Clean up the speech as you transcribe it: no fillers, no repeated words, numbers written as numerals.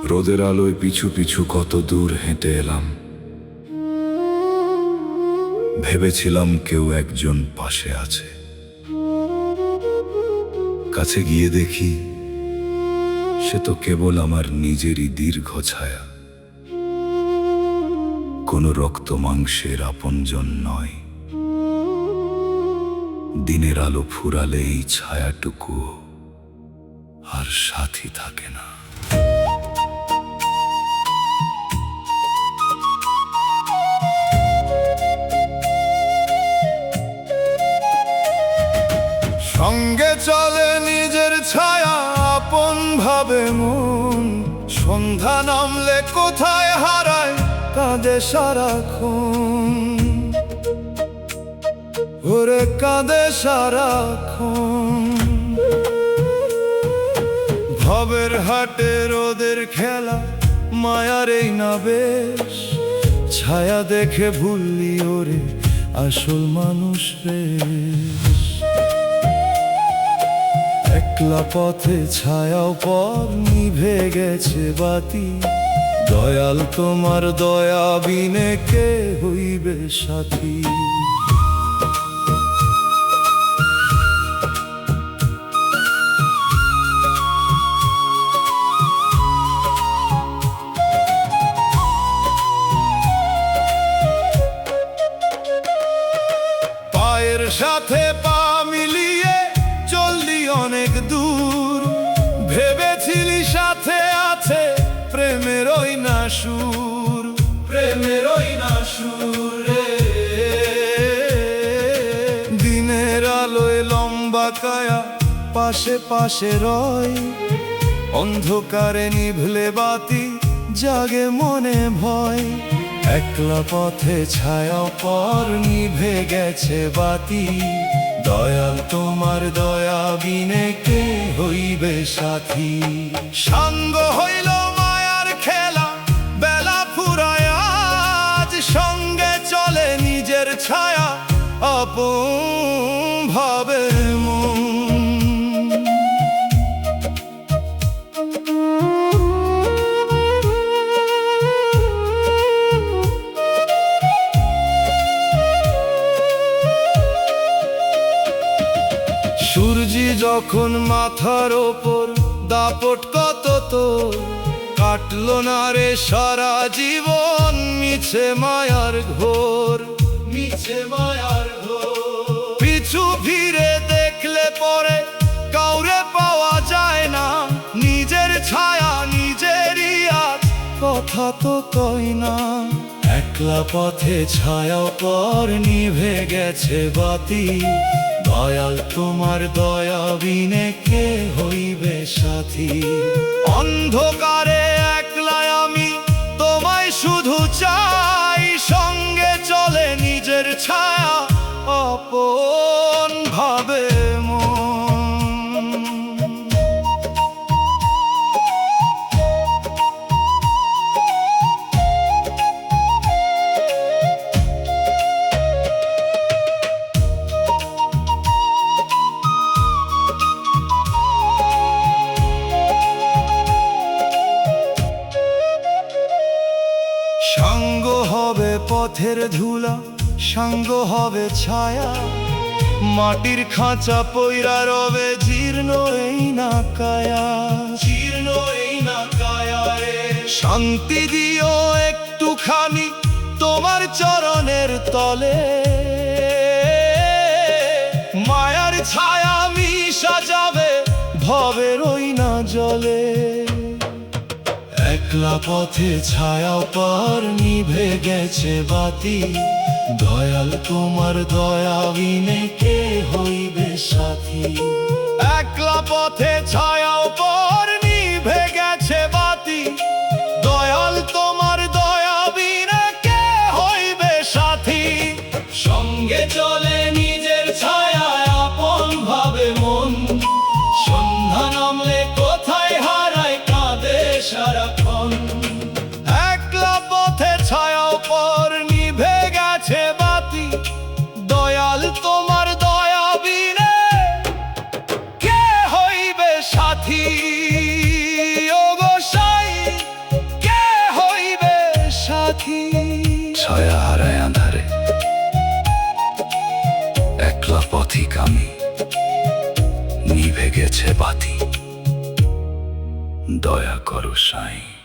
রোদের আলোয় পিছু পিছু কত দূর হেঁটে এলাম। ভেবেছিলাম কেউ একজন পাশে আছে, কাছে গিয়ে দেখি সে তো কেবল আমার নিজেরই দীর্ঘ ছায়া। কোনো রক্ত মাংসের আপনজন নয়। দিনের আলো ফুরালে এই ছায়াটুকু আর সাথী থাকে না। সঙ্গে চলে নিজের ছায়া, আপন ভাবে মন। সন্ধ্যা নামলে কোথায় হারায়, কাঁদে সারাক্ষণ। ওরে কাঁদে সারাক্ষণ। ভবের হাটে রোদের খেলা, মায়ার এই না বেশ। ছায়া দেখে ভুললি ওরে আসল মানুষ রে। একলা পথে ছায়াও পর নিভে গেছে বাতি। দয়াল তোমার দয়া বিনে কে হইবে সাথী। পায়ের সাথে পা মিলিয়ে চললি অনেক দূর। ভেবেছিলি সাথে আছে প্রেমের ওই না সুর, প্রেমের ওই না সুর রে। দিনের আলোয় লম্বা কায়া পাশে পাশে রয়। অন্ধকারে নিভলে বাতি জাগে মনে ভয়। একলা পথে ছায়া পর নিভে গেছে বাতি। দয়াল তোমার দয়া বিনে কে হইবে সাথী। সাঙ্গ হইল মায়ার খেলা, বেলা ফুরায় আজ। সঙ্গে চলে নিজের ছায়া, আপন ভাবে মন। সূর্যি যখন মাথার ওপর, দাপট কত তোর। কাটলো না রে সারা জীবন মিছে মায়ার ঘোর, মিছে মায়ার ঘোর। পিছু ফিরে দেখলে পরে কাউরে পাওয়া যায় না। নিজের ছায়া নিজেরই আজ, কথা তো কই না। একলা পথে ছায়া পর নিভে গেছে বাতি। দয়াল তোমার দয়া বিনে কে হইবে সাথী। অন্ধকারে একলা আমি তোমায় শুধু চাই। সঙ্গে চলে নিজের ছায়া, আপন ভাবে মন। সাঙ্গ হবে পথের ধুলা, সাঙ্গ হবে ছায়া। মাটির খাঁচা পইরা রবে জীর্ণ এই না কায়া, জীর্ণ এই না কায়া রে। শান্তি দিও একটুখানি তোমার চরণের তলে। মায়ার ছায়া মিশা যাবে ভবের ওই না জলে। একলা পথে ছায়া পর নিভে গেছে বাতি। দয়াল তোমার দয়া বিনে কে হইবে সাথী। একলা পথে ছায়া পর নিভে গেছে বাতি। দয়াল তোমার দয়া বিনে কে হইবে সাথী। সঙ্গে চলে নিজের ছায়া, আপন ভাবে মন। সন্ধ্যা নামলে কোথায় হারায়, কাঁদে সারাক্ষণ। একলা পথে ছায়া পর নিভে গেছে বাতি। দয়াল তোমার দয়া বিনে কে হইবে সাথী। ও গোসাই সাথী। ছায়া হারায় আঁধারে, একলা পথিক আমি, নিভে গেছে বাতি, দয়া করো সাঁই।